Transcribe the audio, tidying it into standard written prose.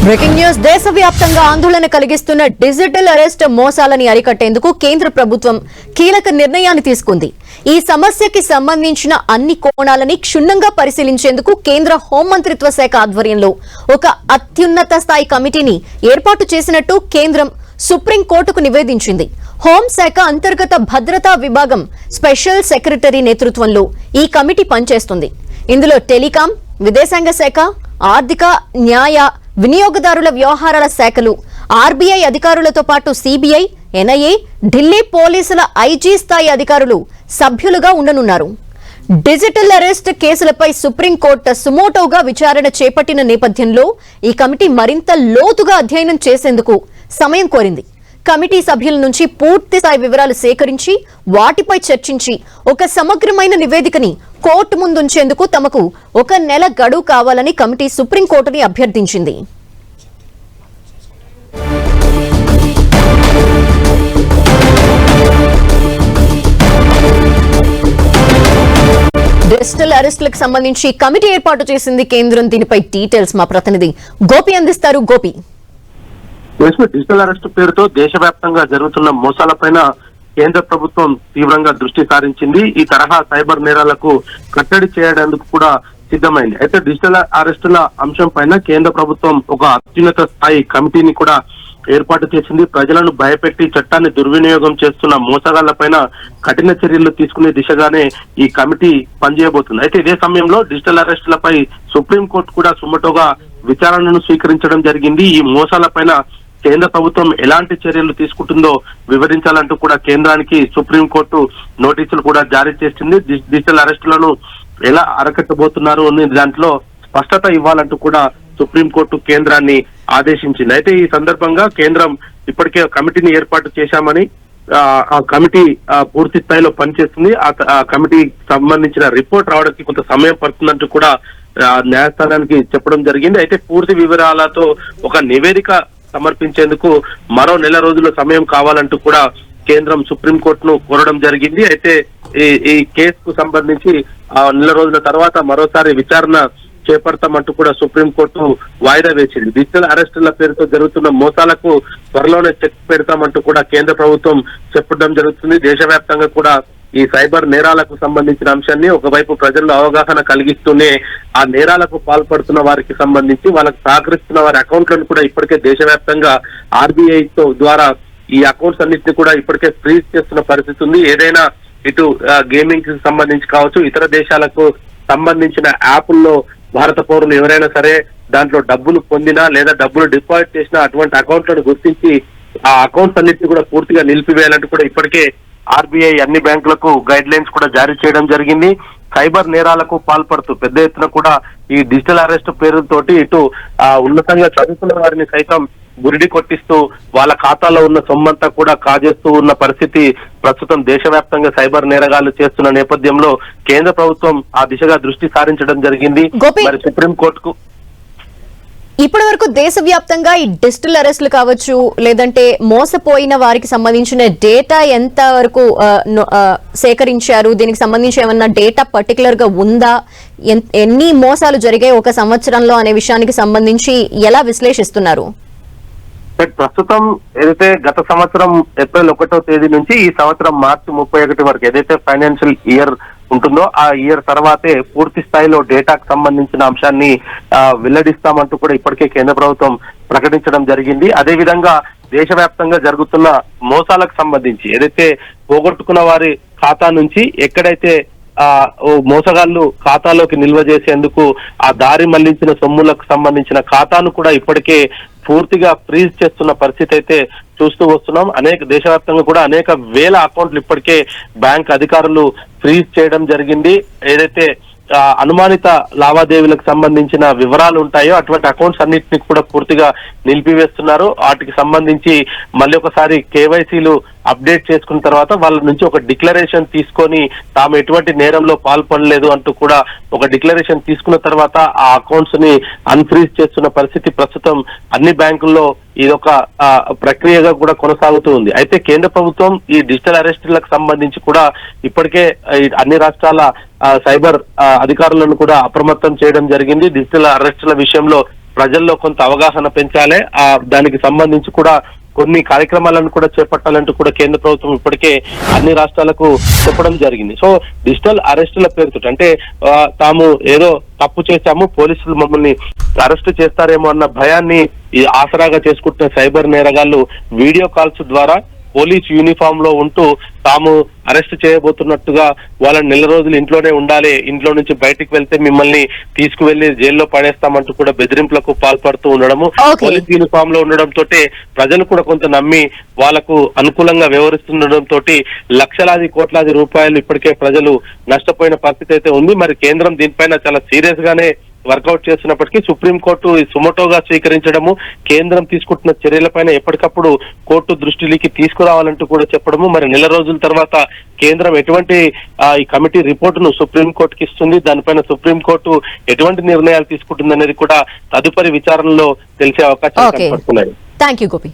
Breaking news. దేశవ్యాప్తంగా ఆందోళన కలిగిస్తున్న digital arrest మోసాలని అరికట్టేందుకు కేంద్ర ప్రభుత్వం కీలక నిర్ణయాన్ని తీసుకుంది. ఈ సమస్యకి సంబంధించిన అన్ని కోణాలని క్షుణ్ణంగా పరిశీలించేందుకు కేంద్ర హోంమంత్రిత్వ శాఖ ఆధ్వర్యంలో ఒక అత్యున్నత స్థాయి కమిటీని ఏర్పాటు చేసినట్టు కేంద్రం సుప్రీంకోర్టుకు నివేదించింది. హోంశాఖ అంతర్గత భద్రతా విభాగం స్పెషల్ సెక్రటరీ నేతృత్వంలో ఈ కమిటీ పనిచేస్తుంది. ఇందులో టెలికాం, విదేశాంగ శాఖ, ఆర్థిక, న్యాయ, వినియోగదారుల వ్యవహారాల శాఖలు, ఆర్బీఐ అధికారులతో పాటు సిబిఐ, ఎన్ఐఏ, ఢిల్లీ పోలీసుల ఐజీ స్థాయి అధికారులు సభ్యులుగా ఉండనున్నారు. డిజిటల్ అరెస్ట్ కేసులపై సుప్రీంకోర్టు సుమోటోగా విచారణ చేపట్టిన నేపథ్యంలో ఈ కమిటీ మరింత లోతుగా అధ్యయనం చేసేందుకు సమయం కోరింది. కమిటీ సభ్యుల నుంచి పూర్తి స్థాయి వివరాలు సేకరించి వాటిపై చర్చించి ఒక సమగ్రమైన నివేదికని కోర్టు ముందుంచేందుకు తమకు 1 నెల గడువు కావాలని కమిటీ సుప్రీంకోర్టుని అభ్యర్థించింది. డిజిటల్ అరెస్టులకు సంబంధించి కమిటీ ఏర్పాటు చేసింది కేంద్రం. దీనిపై డీటెయిల్స్ మా ప్రతినిధి గోపి అందిస్తారు. గోపి, డిజిటల్ అరెస్ట్ పేరుతో దేశవ్యాప్తంగా జరుగుతున్న మోసాలపైన కేంద్ర ప్రభుత్వం తీవ్రంగా దృష్టి సారించింది. ఈ తరహా సైబర్ నేరాలకు కట్టడి చేయడానికి కూడా సిద్ధమైంది. అయితే డిజిటల్ అరెస్టుల అంశం పైన కేంద్ర ప్రభుత్వం ఒక అత్యున్నత స్థాయి కమిటీని కూడా ఏర్పాటు చేసింది. ప్రజలను భయపెట్టి చట్టాన్ని దుర్వినియోగం చేస్తున్న మోసగాళ్లపైన కఠిన చర్యలు తీసుకునే దిశగానే ఈ కమిటీ పనిచేయబోతుంది. అయితే ఇదే సమయంలో డిజిటల్ అరెస్టులపై సుప్రీంకోర్టు కూడా సుమటోగా విచారణను స్వీకరించడం జరిగింది. ఈ మోసాలపైన కేంద్ర ప్రభుత్వం ఎలాంటి చర్యలు తీసుకుంటుందో వివరించాలంటూ కూడా కేంద్రానికి సుప్రీంకోర్టు నోటీసులు కూడా జారీ చేసింది. డిజిటల్ అరెస్టులను ఎలా అరకట్టబోతున్నారు అనే దాంట్లో స్పష్టత ఇవ్వాలంటూ కూడా సుప్రీంకోర్టు కేంద్రాన్ని ఆదేశించింది. అయితే ఈ సందర్భంగా కేంద్రం ఇప్పటికే కమిటీని ఏర్పాటు చేశామని, ఆ కమిటీ పూర్తి స్థాయిలో పనిచేస్తుంది. ఆ కమిటీకి సంబంధించిన రిపోర్ట్ రావడానికి కొంత సమయం పడుతుందంటూ కూడా న్యాయస్థానానికి చెప్పడం జరిగింది. అయితే పూర్తి వివరాలతో ఒక నివేదిక సమర్పించేందుకు మరో 1 నెల రోజుల సమయం కావాలంటూ కూడా కేంద్రం సుప్రీంకోర్టును కోరడం జరిగింది. అయితే ఈ కేసుకు సంబంధించి 1 నెల రోజుల తర్వాత మరోసారి విచారణ చేపడతామంటూ కూడా సుప్రీంకోర్టు వాయిదా వేసింది. డిజిటల్ అరెస్టుల పేరుతో జరుగుతున్న మోసాలకు త్వరలోనే చెక్ పెడతామంటూ కూడా కేంద్ర ప్రభుత్వం చెప్పడం జరుగుతుంది. దేశవ్యాప్తంగా కూడా ఈ సైబర్ నేరాలకు సంబంధించిన అంశాన్ని ఒకవైపు ప్రజల్లో అవగాహన కలిగిస్తూనే ఆ నేరాలకు పాల్పడుతున్న వారికి సంబంధించి వాళ్ళకు సహకరిస్తున్న వారి అకౌంట్లను కూడా ఇప్పటికే దేశవ్యాప్తంగా ఆర్బీఐ ద్వారా ఈ అకౌంట్స్ అన్నింటినీ కూడా ఇప్పటికే ఫ్రీజ్ చేస్తున్న పరిస్థితి ఉంది. ఏదైనా ఇటు గేమింగ్ కి సంబంధించి కావచ్చు, ఇతర దేశాలకు సంబంధించిన యాప్ల్లో భారత పౌరులు ఎవరైనా సరే దాంట్లో డబ్బులు పొందినా లేదా డబ్బులు డిపాజిట్ చేసినా అటువంటి అకౌంట్లను గుర్తించి ఆ అకౌంట్స్ అన్నింటినీ కూడా పూర్తిగా నిలిపివేయాలంటూ కూడా ఇప్పటికే ఆర్బీఐ అన్ని బ్యాంకులకు గైడ్ లైన్స్ కూడా జారీ చేయడం జరిగింది. సైబర్ నేరాలకు పాల్పడుతూ పెద్ద ఎత్తున కూడా ఈ డిజిటల్ అరెస్ట్ పేరుతోటి ఇటు ఉన్నతంగా చదువుతున్న వారిని సైతం గురిడి కొట్టిస్తూ వాళ్ళ ఖాతాలో ఉన్న సొమ్మంతా కూడా కాజేస్తూ ఉన్న పరిస్థితి ప్రస్తుతం దేశవ్యాప్తంగా సైబర్ నేరగాళ్లు చేస్తున్న నేపథ్యంలో కేంద్ర ప్రభుత్వం ఆ దిశగా దృష్టి సారించడం జరిగింది. మరి సుప్రీంకోర్టుకు ఇప్పటి వరకు దేశవ్యాప్తంగా ఈ డిజిటల్ అరెస్టులు కావచ్చు, లేదంటే మోసపోయిన వారికి సంబంధించిన డేటా ఎంత వరకు సేకరించారు? దీనికి సంబంధించి ఏమన్నా డేటా పర్టికులర్ గా ఉందా? ఎన్ని మోసాలు జరిగాయి 1 సంవత్సరంలో అనే విషయానికి సంబంధించి ఎలా విశ్లేషిస్తున్నారు? ప్రస్తుతం ఏదైతే గత సంవత్సరం ఏప్రిల్ 1వ తేదీ నుంచి ఈ సంవత్సరం మార్చి 31 వరకు ఏదైతే ఫైనాన్షియల్ ఇయర్ ఉంటుందో ఆ ఇయర్ తర్వాతే పూర్తి స్థాయిలో డేటాకు సంబంధించిన అంశాన్ని వెల్లడిస్తామంటూ కూడా ఇప్పటికే కేంద్ర ప్రభుత్వం ప్రకటించడం జరిగింది. అదేవిధంగా దేశవ్యాప్తంగా జరుగుతున్న మోసాలకు సంబంధించి ఏదైతే పోగొట్టుకున్న వారి ఖాతా నుంచి ఎక్కడైతే మోసగాళ్లు ఖాతాలోకి నిల్వ చేసేందుకు ఆ దారి మళ్లించిన సొమ్ములకు సంబంధించిన ఖాతాను కూడా ఇప్పటికే పూర్తిగా ఫ్రీజ్ చేస్తున్న పరిస్థితి అయితే చూస్తూ వస్తున్నాం. దేశవ్యాప్తంగా కూడా అనేక వేల అకౌంట్లు ఇప్పటికే బ్యాంక్ అధికారులు ఫ్రీజ్ చేయడం జరిగింది. ఏదైతే అనుమానిత లావాదేవీలకు సంబంధించిన వివరాలు ఉంటాయో అటువంటి అకౌంట్స్ అన్నింటినీ కూడా పూర్తిగా నిలిపివేస్తున్నారు. వాటికి సంబంధించి మళ్ళీ ఒకసారి కేవైసీలు అప్డేట్ చేసుకున్న తర్వాత వాళ్ళ నుంచి ఒక డిక్లరేషన్ తీసుకొని తాము ఎటువంటి నేరంలో పాల్పడలేదు అంటూ కూడా ఒక డిక్లరేషన్ తీసుకున్న తర్వాత ఆ అకౌంట్స్ ని అన్ఫ్రీజ్ చేస్తున్న పరిస్థితి ప్రస్తుతం అన్ని బ్యాంకుల్లో ఇదొక ప్రక్రియగా కూడా కొనసాగుతూ ఉంది. అయితే కేంద్ర ప్రభుత్వం ఈ డిజిటల్ అరెస్టులకు సంబంధించి కూడా ఇప్పటికే అన్ని రాష్ట్రాల సైబర్ అధికారులను కూడా అప్రమత్తం చేయడం జరిగింది. డిజిటల్ అరెస్టుల విషయంలో ప్రజల్లో కొంత అవగాహన పెంచాలి. దానికి సంబంధించి కూడా కొన్ని కార్యక్రమాలను కూడా చేపట్టాలంటూ కూడా కేంద్ర ప్రభుత్వం ఇప్పటికే అన్ని రాష్ట్రాలకు చెప్పడం జరిగింది. సో డిజిటల్ అరెస్టుల పేరుతో అంటే తాము ఏదో తప్పు చేశాము, పోలీసులు మమ్మల్ని అరెస్ట్ చేస్తారేమో అన్న భయాన్ని ఆసరాగా చేసుకుంటున్న సైబర్ నేరగాళ్లు వీడియో కాల్స్ ద్వారా పోలీస్ యూనిఫామ్ లో ఉంటూ తాము అరెస్ట్ చేయబోతున్నట్టుగా వాళ్ళని నెల రోజులు ఇంట్లోనే ఉండాలి, ఇంట్లో నుంచి బయటికి వెళ్తే మిమ్మల్ని తీసుకువెళ్లి జైల్లో పడేస్తామంటూ కూడా బెదిరింపులకు పాల్పడుతూ ఉండడము, పోలీస్ యూనిఫామ్ లో ఉండడం తోటి ప్రజలు కూడా కొంత నమ్మి వాళ్లకు అనుకూలంగా వ్యవహరిస్తుండడం తోటి లక్షలాది కోట్లాది రూపాయలు ఇప్పటికే ప్రజలు నష్టపోయిన పరిస్థితి అయితే ఉంది. మరి కేంద్రం దీనిపైన చాలా సీరియస్ గానే వర్కౌట్ చేస్తున్నప్పటికీ సుప్రీంకోర్టు సుమోటోగా స్వీకరించడము, కేంద్రం తీసుకుంటున్న చర్యలపైన ఎప్పటికప్పుడు కోర్టు దృష్టికి తీసుకురావాలంటూ కూడా చెప్పడము, మరి నెల రోజుల తర్వాత కేంద్రం ఎటువంటి ఈ కమిటీ రిపోర్టును సుప్రీంకోర్టుకి ఇస్తుంది, దానిపైన సుప్రీంకోర్టు ఎటువంటి నిర్ణయాలు తీసుకుంటుంది అనేది కూడా తదుపరి విచారణలో తెలిసే అవకాశాలు కనపడుతున్నాయి. థాంక్యూ గోపి.